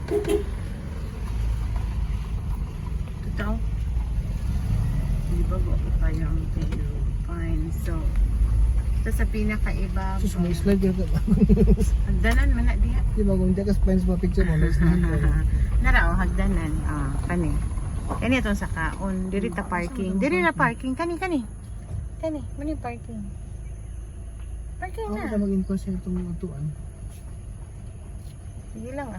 Ito. Di ba ba pa yung pine? So, ito sa pinakaiba. Sus, may slide yun ka ba? Hagdanan man na diha. Di ba kung di ka spines pa picture mo, may slide ka. Nara o hagdanan. Kani. Kani itong sa kaon. Diri ta parking. Diri na parking. Kani. Mani parking. Parking Ako na. ka mag-inquest sa itong atuan. Sige lang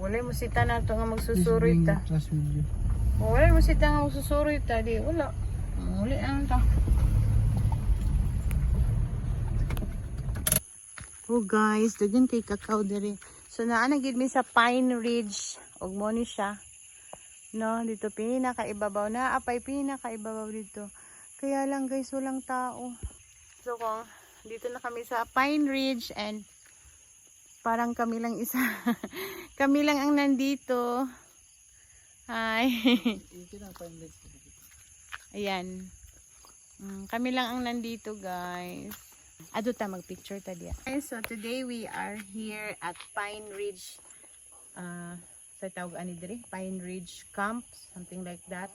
Wala mo sita na ito nga magsusuroy ta. Trust video. Wala mo sita nga magsusuroy ta. Di wala. Uli lang ta. Oh guys, daghan kay kakao diri. So naa na gid mi sa Pine Ridge ug mo ni siya. No, dito pinakaibabaw na apay pinakaibabaw dito. Kaya lang guys, walang tao. So kung dito na kami sa Pine Ridge and parang kami lang isa. Kami lang ang nandito. Hi. Ayan. Kami lang ang nandito guys. Ado ta magpicture ta diya. Okay, so today we are here at Pine Ridge. Sa tawag ani diri, Pine Ridge Camp, something like that.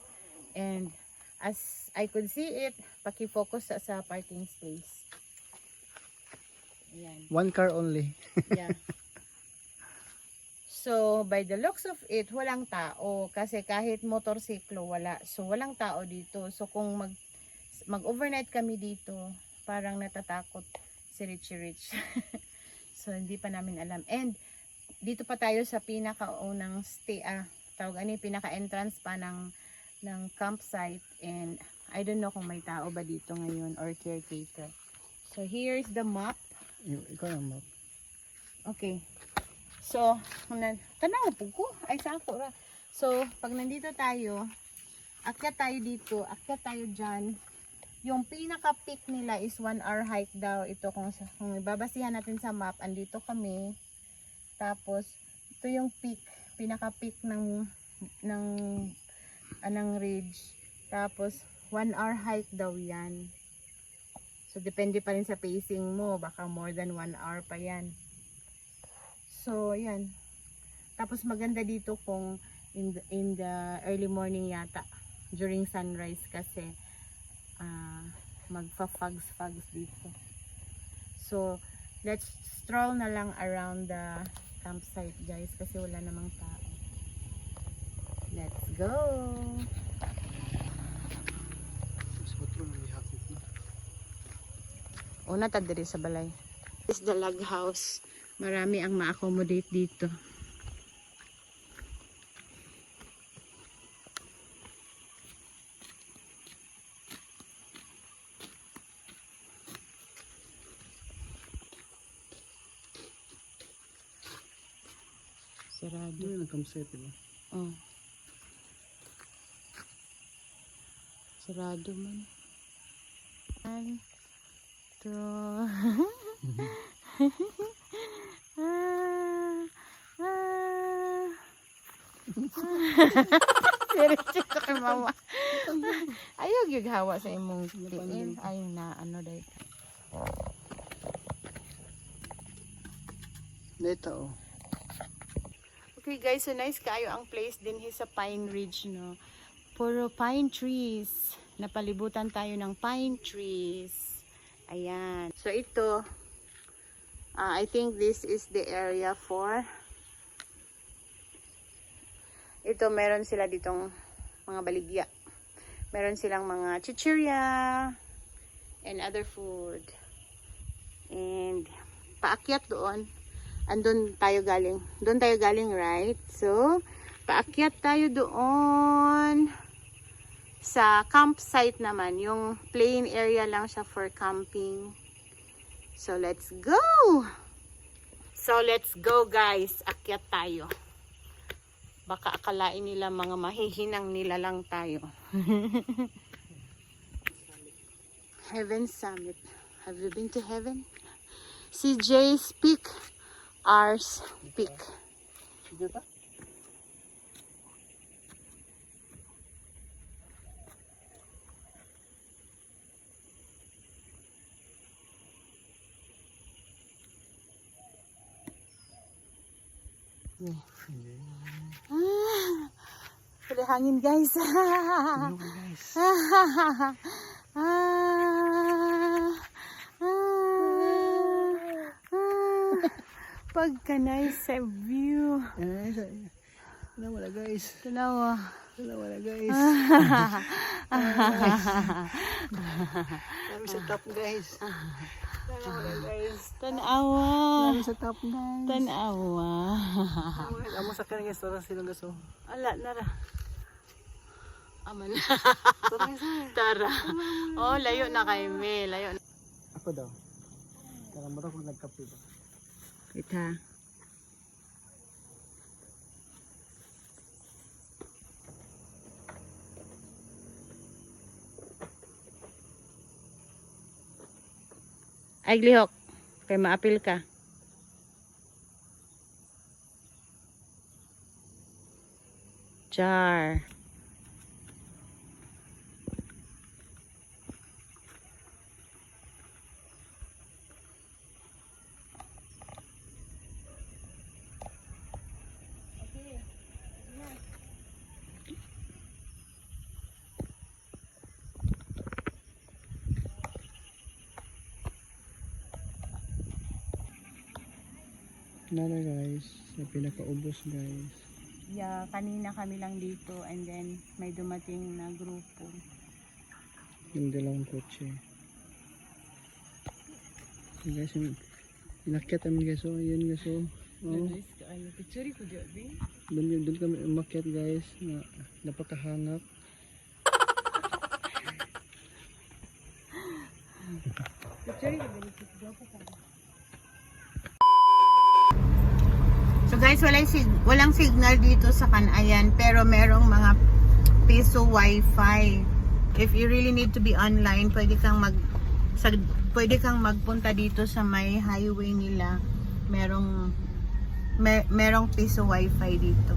And as I could see it, paki-focus sa parking space. Ayan. One car only. Yeah. So, by the looks of it, walang tao. Kasi kahit motorsiklo, wala. So, walang tao dito. So, kung mag-overnight kami dito, parang natatakot si Richie Rich. So, hindi pa namin alam. And, dito pa tayo sa pinakaunang stay, pinaka-entrance pa ng campsite. And, I don't know kung may tao ba dito ngayon or caretaker. So, here's the map. Ikaw ang map. Okay. So, tanaw po ko. Ay, sako ra. So, pag nandito tayo, akyat tayo dito, akyat tayo dyan. Yung pinaka-peak nila is 1 hour hike daw. Ito kung ibabasihan natin sa map, andito kami. Tapos, ito yung peak, pinaka-peak ng ridge. Tapos, 1 hour hike daw yan. So, depende pa rin sa pacing mo. Baka more than 1 hour pa yan. So, yan. Tapos, maganda dito kung in the early morning yata. During sunrise kasi magpa-fogs dito. So, let's stroll na lang around the campsite guys kasi wala namang tao. Let's go! Una ta diri sa balay. This is the log house. Marami ang ma-accommodate dito. Sarado. Ano yung campsite, diba? Oh. Sarado man. Ito. Seryoso ko kay mama. Ayaw yung hawa sa imong tiin. Ayaw na ano dahil. Dito, oh. Okay guys, so nice kayo ang place din sa Pine Ridge, no? Puro pine trees. Napalibutan tayo ng pine trees. Ayan. So ito, I think this is the area for ito, meron sila ditong mga baligya. Meron silang mga chichirya and other food. And paakyat doon. Andun tayo galing. Doon tayo galing, right? So, paakyat tayo doon sa campsite naman. Yung plain area lang siya for camping. So, let's go! So, let's go guys. Akyat tayo. Baka akalain nila mga mahihinang nila lang tayo. Heaven Summit. Have you been to heaven? CJ's Peak. Ours Peak. Dito? Hindi. Wala hangin guys. Ano ka guys? Pagka nice sa view. Wala guys. Tanawa. Wala guys. Kami sa top guys. Wala guys. Tanawa. Kami sa top guys. Tanawa. Amo sa kanang guys. Tara silang gaso. Ala, nara. Aman. Tara guys. Tara. Oh, layo na kay me. Layo na. Ako daw. Karang mo kung nagkape ba? Kita. Ay, glihok. Kay maapil ka. Char. Nana guys. Sa pinakaubos guys. Yeah, kanina kami lang dito and then may dumating na grupo. Yung dalawang kotse. So guys, yung inakyat kami guys. Oh, yun guys. Oh. Doon kami umakyat guys. Napakahangap. So guys, walang signal dito sa Canayan pero merong mga piso wifi. If you really need to be online, pwede kang magpunta dito sa may highway nila. Merong piso wifi dito.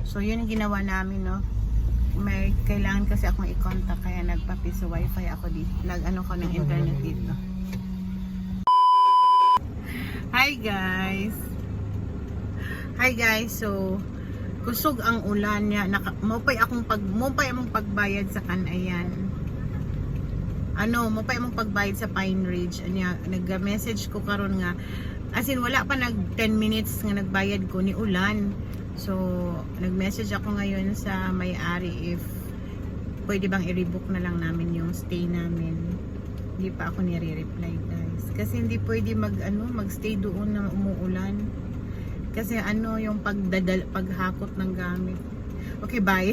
So yun ang ginawa namin, no. May kailangan kasi akong i-contact kaya nagpa-piso wifi ako dito. Nag-ano ko ng internet dito. Hi guys, so kusog ang ulan niya. Mopay among pagbayad sa Canayan. Mopay among pagbayad sa Pine Ridge. Nag-message ko karon nga as in wala pa nag 10 minutes nga nagbayad ko ni ulan. So nag-message ako ngayon sa may-ari if pwede bang i-rebook na lang namin yung stay namin. Hindi pa ako nire-reply guys. Kasi hindi pwede mag-stay doon na umuulan. Kasi yung paghakot ng gamit. Okay, bye.